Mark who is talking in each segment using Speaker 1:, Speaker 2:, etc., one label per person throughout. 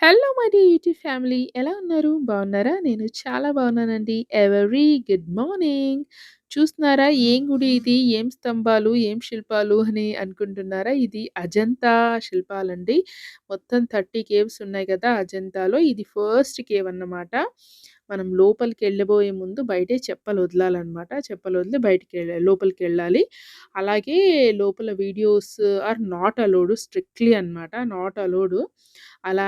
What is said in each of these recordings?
Speaker 1: Hello my dear YouTube family. ఎలా ఉన్నారు? బాగున్నారా? నేను చాలా బాగున్నానండి. Very good morning. చూస్తున్నారా ఏం గుడి ఇది? ఏం స్తంభాలు, ఏం శిల్పాలు అని అనుకుంటున్నారా? ఇది అజంతా శిల్పాలండి. మొత్తం 30 కేవ్స్ ఉన్నాయి కదా! అజంతాలో. ఇది ఫస్ట్ కేవ్ అన్నమాట. మనం లోపలికెళ్ళబోయే ముందు బయటే చెప్పలొదలాలనమాట. చెప్పలొదిలి లోపలికెళ్ళాలి. అలాగే లోపల videos are not allowed strictly అనమాట. Not allowed. అలా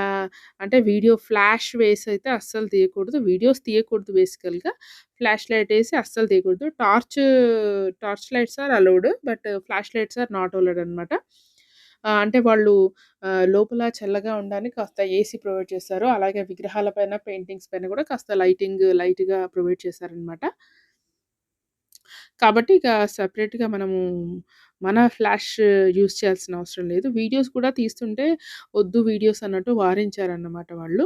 Speaker 1: అంటే వీడియో ఫ్లాష్ వేసైతే అస్సలు తీయకూడదు. వీడియోస్ తీయకూడదు బేసికల్‌గా. ఫ్లాష్ లైట్ ఏసి అస్సలు తీయకూడదు. Torch lights are allowed. But flash lights are not allowed అనమాట. అంటే వాళ్ళు లోపల చల్లగా ఉండడానికి కాస్త ఏసీ ప్రొవైడ్ చేస్తారు. అలాగే విగ్రహాల పైన, పెయింటింగ్స్ పైన కూడా కాస్త లైట్‌గా ప్రొవైడ్ చేశారనమాట. కాబట్టి ఇక సెపరేట్‌గా మనము మన ఫ్లాష్ యూజ్ చేయాల్సిన అవసరం లేదు. వీడియోస్ కూడా తీస్తుంటే వద్దు వీడియోస్ అన్నట్టు వారించారన్నమాట వాళ్ళు.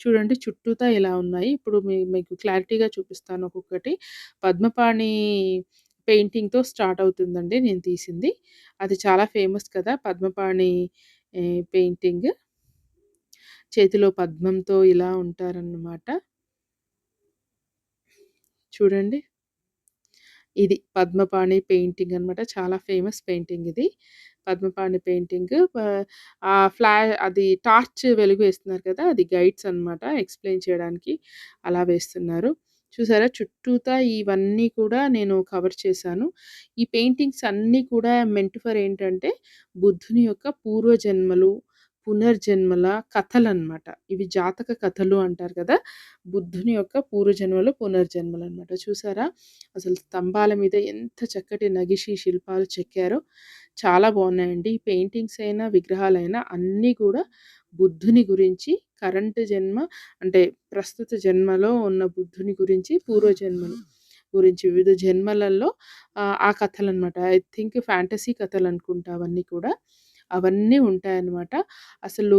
Speaker 1: చూడండి చుట్టూతా ఇలా ఉన్నాయి. ఇప్పుడు మీకు క్లారిటీగా చూపిస్తాను ఒక్కొక్కటి. పద్మపాణి పెయింటింగ్‌తో స్టార్ట్ అవుతుందండి నేను తీసింది. అది చాలా ఫేమస్ కదా! పద్మపాణి పెయింటింగ్. చేతిలో పద్మంతో ఇలా ఉంటారన్నమాట. చూడండి. ఇది పద్మపాణి పెయింటింగ్ అనమాట. చాలా ఫేమస్ పెయింటింగ్ ఇది. పద్మపాణి పెయింటింగ్. ఫ్లా అది టార్చ్ వెలుగు వేస్తున్నారు కదా! అది గైడ్స్ అనమాట. ఎక్స్‌ప్లెయిన్ చేయడానికి అలా వేస్తున్నారు. చూసారా చుట్టూతా ఇవన్నీ కూడా నేను కవర్ చేశాను. ఈ పెయింటింగ్స్ అన్నీ కూడా మెంట్ ఫర్ ఏంటంటే బుద్ధుని యొక్క పూర్వజన్మలు, పునర్జన్మల కథలనమాట. ఇవి జాతక కథలు అంటారు కదా! బుద్ధుని యొక్క పూర్వజన్మలు, పునర్జన్మలనమాట. చూసారా? అసలు స్తంభాల మీద ఎంత చక్కటి నగిషీ శిల్పాలు చెక్కారో చాలా బావున్నాయండి. ఈ పెయింటింగ్స్ అయినా, విగ్రహాలైనా అన్నీ కూడా బుద్ధుని గురించి కరెంట్ జన్మ అంటే ప్రస్తుత జన్మలో ఉన్న బుద్ధుని గురించి, పూర్వజన్మలు గురించి వివిధ జన్మలలో ఆ కథలనమాట. ఐ థింక్ ఫ్యాంటసీ కథలనుకుంటా అవన్నీ కూడా. అవన్నీ ఉంటాయన్నమాట. అసలు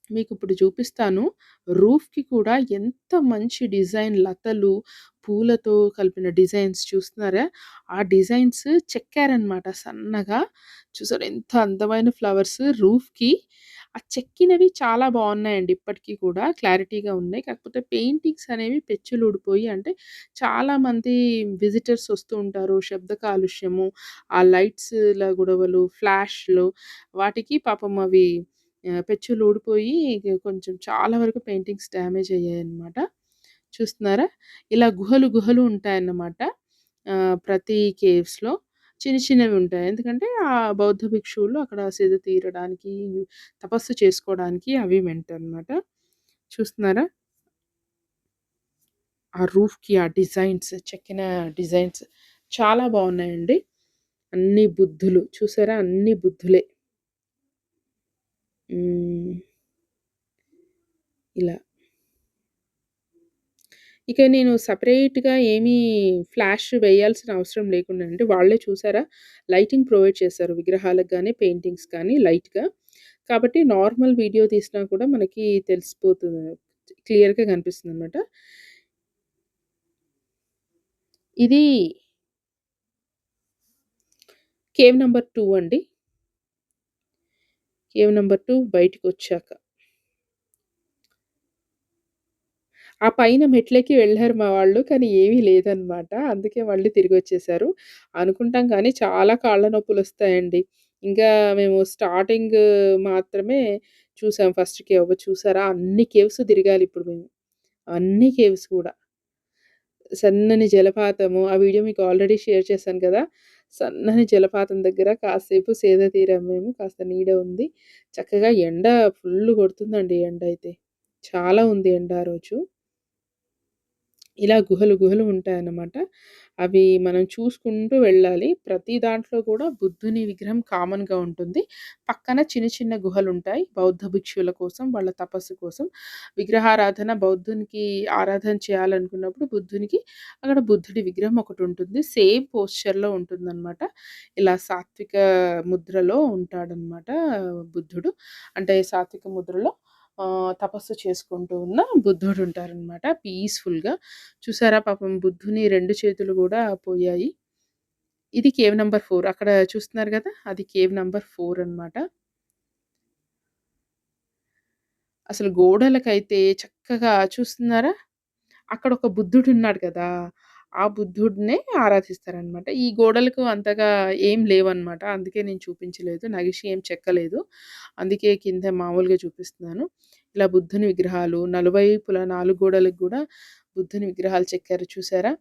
Speaker 1: మీకిప్పుడు చూపిస్తాను. రూఫ్‌కి కూడా ఎంత మంచి డిజైన్ లతలు, పూలతో కలిపిన డిజైన్స్ చూస్తున్నారా? ఆ డిజైన్స్ చెక్కారనమాట సన్నగా. చూసారా ఎంత అందమైన ఫ్లవర్స్ రూఫ్‌కి. ఆ చెక్కినవి చాలా బావున్నాయండి ఇప్పటికి కూడా క్లారిటీగా ఉన్నాయి. కాకపోతే పెయింటింగ్స్ అనేవి పెచ్చులూడిపోయి అంటే చాలామంది విజిటర్స్ వస్తూ ఉంటారు. శబ్ద కాలుష్యము, ఆ లైట్స్‌ల గొడవలు, ఫ్లాష్‌లు వాటికి పాపం అవి పెచ్చులు ఊడిపోయి కొంచెం చాలా వరకు పెయింటింగ్స్ డ్యామేజ్ అయ్యాయన్నమాట. చూస్తున్నారా? ఇలా గుహలు ఉంటాయన్నమాట. ప్రతి కేవ్స్‌లో చిన్న చిన్నవి ఉంటాయి. ఎందుకంటే బౌద్ధ భిక్షువులు అక్కడ సేద తీరడానికి, తపస్సు చేసుకోవడానికి అవి వెంటనమాట. చూస్తున్నారా? ఆ రూఫ్‌కి ఆ డిజైన్స్ చెక్కిన డిజైన్స్ చాలా బావున్నాయండి. అన్ని బుద్ధులు చూసారా? అన్ని బుద్ధులే. హ్మ్. ఇలా. ఇక నేను సెపరేట్‌గా ఏమీ ఫ్లాష్ వేయాల్సిన అవసరం లేకుండా అంటే వాళ్ళే చూసారా లైటింగ్ ప్రొవైడ్ చేశారు. విగ్రహాలకు గాని, పెయింటింగ్స్ కానీ లైట్‌గా. కాబట్టి నార్మల్ వీడియో తీసినా కూడా మనకి తెలిసిపోతుంది. క్లియర్‌గా కనిపిస్తుందనమాట. ఇది కేవ్ నంబర్ 2 అండి. Cave number 2 బయటికొచ్చాక. ఆ పైన మెట్లెక్కి వెళ్లారు మా వాళ్ళు. కానీ ఏమీ లేదనమాట. అందుకే మళ్ళీ తిరిగొచ్చేసారు. అనుకుంటాం కానీ చాలా కాళ్ళ నొప్పులొస్తాయండి. ఇంకా మేము స్టార్టింగ్ మాత్రమే చూసాం ఫస్ట్ కేవ్. చూసారా? అన్ని కేవ్స్ తిరగాలిప్పుడు మేము. అన్ని కేవ్స్ కూడా. సన్నని జలపాతము. ఆ వీడియో మీకు ఆల్రెడీ షేర్ చేశాను కదా! సన్నని జలపాతం దగ్గర కాసేపు సేద తీరాం మేము. కాస్త నీడ ఉంది. చక్కగా ఎండ ఫుల్లు కొడుతుందండి ఎండైతే. చాలా ఉంది ఎండ ఆ రోజు. ఇలా గుహలు ఉంటాయన్నమాట. అవి మనం చూసుకుంటూ వెళ్ళాలి. ప్రతి దాంట్లో కూడా బుద్ధుని విగ్రహం కామన్‌గా ఉంటుంది. పక్కన చిన్న చిన్న గుహలుంటాయి. బౌద్ధ భిక్షువుల కోసం, వాళ్ళ తపస్సు కోసం. విగ్రహారాధన బౌద్ధునికి ఆరాధన చేయాలనుకున్నప్పుడు బుద్ధునికి అక్కడ బుద్ధుడి విగ్రహం ఒకటుంటుంది. సేమ్ పోస్చర్‌లో ఉంటుందనమాట. ఇలా సాత్విక ముద్రలో ఉంటాడనమాట బుద్ధుడు. అంటే సాత్విక ముద్రలో తపస్సు చేసుకుంటూ ఉన్న బుద్ధుడుంటారనమాట పీస్‌ఫుల్‌గా. చూసారా పాపం బుద్ధుని 2 చేతులు గూడా పోయాయి. ఇది కేవ్ నంబర్ 4 అక్కడ చూస్తున్నారు గదా! అది కేవ్ నంబర్ 4 అనమాట. అసలు గోడలకైతే చక్కగా చూస్తున్నారా? అక్కడొక బుద్ధుడున్నాడు కదా! ఆ బుద్ధుడినే ఆరాధిస్తారనమాట. ఈ గోడలకు అంతగా ఏం లేవనమాట. అందుకే నేను చూపించలేదు. నగిషి ఏం చెక్కలేదు. అందుకే కింద మామూలుగా చూపిస్తున్నాను. ఇలా బుద్ధుని విగ్రహాలు నలువైపులా 4 గోడలకు గూడా బుద్ధుని విగ్రహాలు చెక్కారు చూసారా?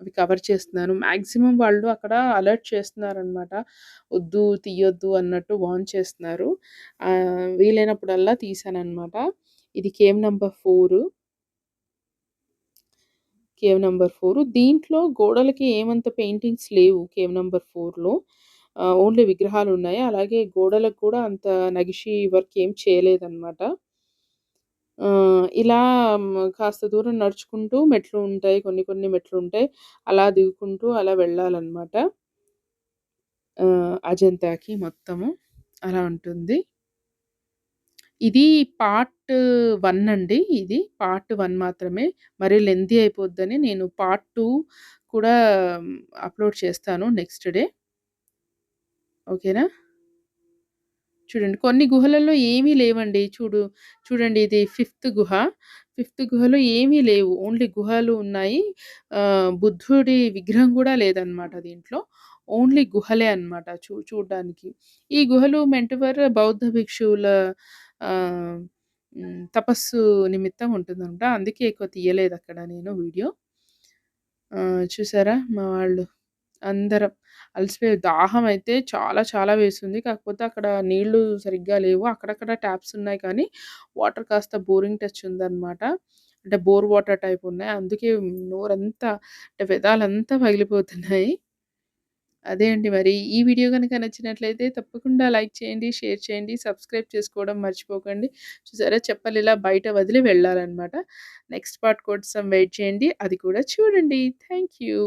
Speaker 1: అవి కవర్ చేస్తున్నాను. మాక్సిమం వాళ్ళు అక్కడ అలర్ట్ చేస్తున్నారనమాట. వద్దు, తీయొద్దు అన్నట్టు వార్న్ చేస్తున్నారు. వీలైనప్పుడల్లా తీశాననమాట. ఇది కేవ్ నంబర్ 4. Cave number 4. దీంట్లో గోడలకి ఏమంత పెయింటింగ్స్ లేవు కేవ్ నంబర్ 4లో. ఓన్లీ విగ్రహాలున్నాయి. అలాగే గోడలకు కూడా అంత నగిషి వర్క్ ఏం చేయలేదనమాట. ఇలా కాస్త దూరం నడుచుకుంటూ మెట్లు ఉంటాయి. కొన్ని కొన్ని మెట్లుంటాయి. అలా దిగుకుంటూ అలా వెళ్ళాలనమాట. అజంతాకి మొత్తము. అలా ఉంటుంది. ఇది పార్ట్ 1 అండి ఇది. పార్ట్ 1 మాత్రమే. మరి లెంథీ అయిపోద్దని నేను పార్ట్ 2 కూడా అప్‌లోడ్ చేస్తాను నెక్స్ట్ డే. ఓకేనా? చూడండి కొన్ని గుహలలో ఏమీ లేవండి. చూడండి ఇది ఫిఫ్త్ గుహ. ఫిఫ్త్ గుహలో ఏమీ లేవు. ఓన్లీ గుహలు ఉన్నాయి. బుద్ధుడి విగ్రహం గూడా లేదనమాట దీంట్లో. ఓన్లీ గుహలే అనమాట చూడ్డానికి. ఈ గుహలు మెంటివర్ బౌద్ధ భిక్షువుల ఆహ్, తపస్సు నిమిత్తం ఉంటుందంట. అందుకే ఎక్కువ తీయలేదక్కడ నేను వీడియో. చూసారా మా వాళ్ళు అందరం అలసిపోయి దాహం అయితే చాలా చాలా వేస్తుంది. కాకపోతే అక్కడ నీళ్ళు సరిగ్గా లేవు. అక్కడక్కడ ట్యాప్స్ ఉన్నాయి కానీ వాటర్ కాస్త బోరింగ్ టచ్ ఉందనమాట. అంటే బోర్ వాటర్ టైప్ ఉన్నాయి. అందుకే నోరంతా అంటే పెదాలంతా పగిలిపోతున్నాయి. అదే అండి మరి. ఈ వీడియో గనుక నచ్చినట్లయితే తప్పకుండా లైక్ చేయండి, షేర్ చేయండి, సబ్స్క్రైబ్ చేసుకోవడం మర్చిపోకండి. చూసారా చెప్పలిలా బయట వదిలి వెళ్ళాలనమాట. నెక్స్ట్ పార్ట్ కోసం వెయిట్ చేయండి. అది కూడా చూడండి. Thank you.